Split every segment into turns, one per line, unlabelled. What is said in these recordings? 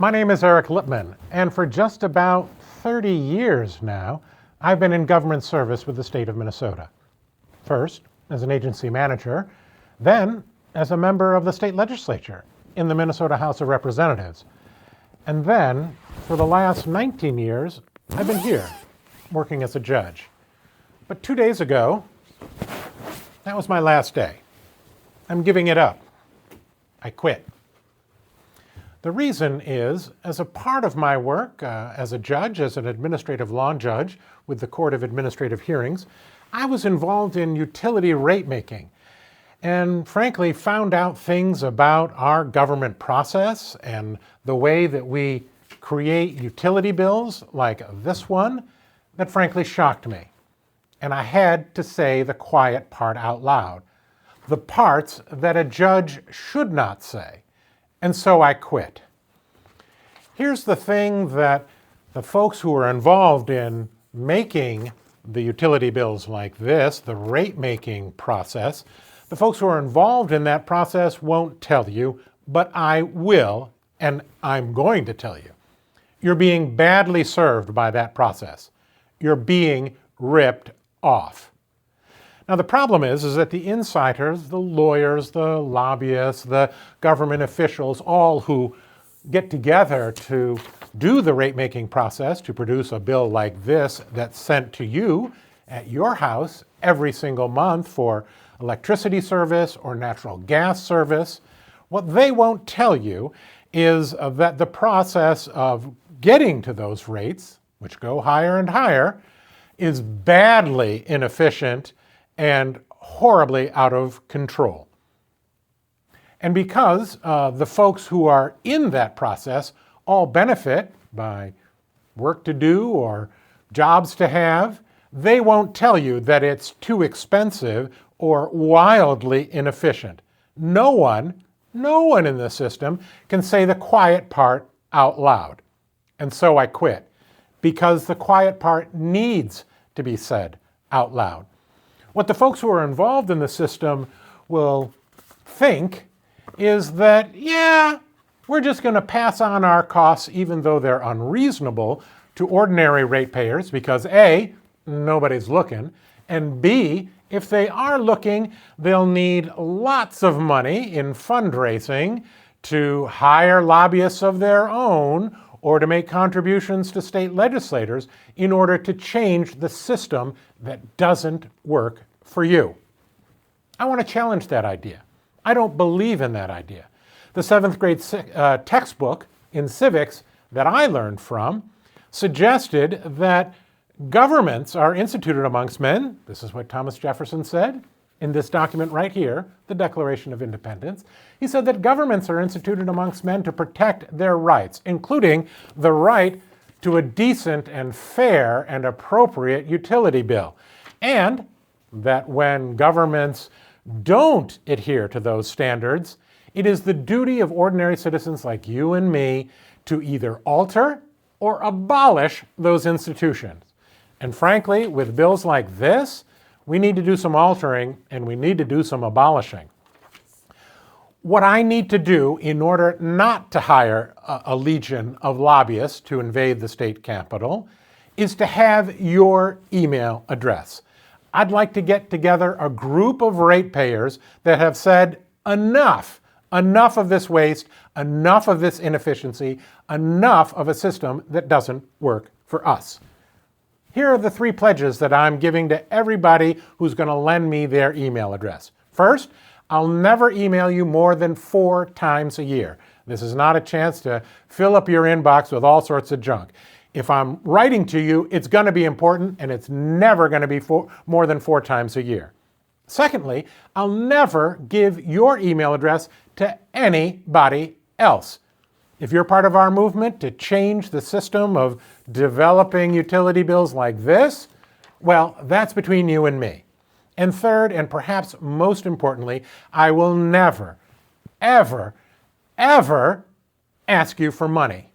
My name is Eric Lippman, and for just about 30 years now, I've been in government service with the state of Minnesota. First, as an agency manager, then as a member of the state legislature in the Minnesota House of Representatives. And then, for the last 19 years, I've been here, working as a judge. But 2 days ago, that was my last day. I'm giving it up. I quit. The reason is, as a part of my work as a judge, as an administrative law judge with the Court of Administrative Hearings, I was involved in utility rate making and frankly found out things about our government process and the way that we create utility bills like this one that frankly shocked me. And I had to say the quiet part out loud, the parts that a judge should not say. And so I quit. Here's the thing that the folks who are involved in making the utility bills like this, the rate making process, the folks who are involved in that process won't tell you, but I will, and I'm going to tell you. You're being badly served by that process. You're being ripped off. Now the problem is that the insiders, the lawyers, the lobbyists, the government officials, all who get together to do the rate-making process to produce a bill like this that's sent to you at your house every single month for electricity service or natural gas service, what they won't tell you is that the process of getting to those rates, which go higher and higher, is badly inefficient and horribly out of control. And because the folks who are in that process all benefit by work to do or jobs to have, they won't tell you that it's too expensive or wildly inefficient. No one in the system can say the quiet part out loud. And so I quit, because the quiet part needs to be said out loud. What the folks who are involved in the system will think is that, yeah, we're just going to pass on our costs even though they're unreasonable to ordinary ratepayers because A, nobody's looking, and B, if they are looking, they'll need lots of money in fundraising to hire lobbyists of their own or to make contributions to state legislators in order to change the system that doesn't work for you. I want to challenge that idea. I don't believe in that idea. The 7th grade textbook in civics that I learned from suggested that governments are instituted amongst men. This is what Thomas Jefferson said in this document right here, the Declaration of Independence. He said that governments are instituted amongst men to protect their rights, including the right to a decent and fair and appropriate utility bill. And that when governments don't adhere to those standards, it is the duty of ordinary citizens like you and me to either alter or abolish those institutions. And frankly, with bills like this, we need to do some altering and we need to do some abolishing. What I need to do in order not to hire a legion of lobbyists to invade the state capitol is to have your email address. I'd like to get together a group of ratepayers that have said enough of this waste, enough of this inefficiency, enough of a system that doesn't work for us. Here are the 3 pledges that I'm giving to everybody who's going to lend me their email address. First, I'll never email you more than 4 times a year. This is not a chance to fill up your inbox with all sorts of junk. If I'm writing to you, it's going to be important, and it's never going to be more than 4 times a year. Secondly, I'll never give your email address to anybody else. If you're part of our movement to change the system of developing utility bills like this, well, that's between you and me. And third, and perhaps most importantly, I will never, ever, ever ask you for money.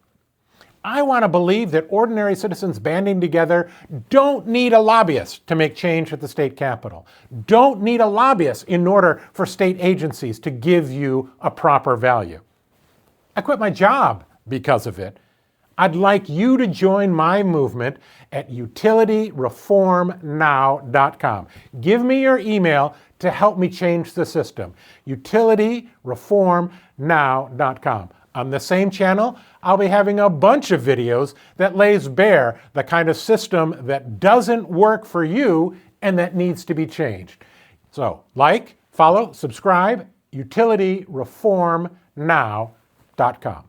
I want to believe that ordinary citizens banding together don't need a lobbyist to make change at the state capitol. Don't need a lobbyist in order for state agencies to give you a proper value. I quit my job because of it, I'd like you to join my movement at UtilityReformNow.com. Give me your email to help me change the system. UtilityReformNow.com. On the same channel, I'll be having a bunch of videos that lays bare the kind of system that doesn't work for you and that needs to be changed. So, like, follow, subscribe, UtilityReformNow.com.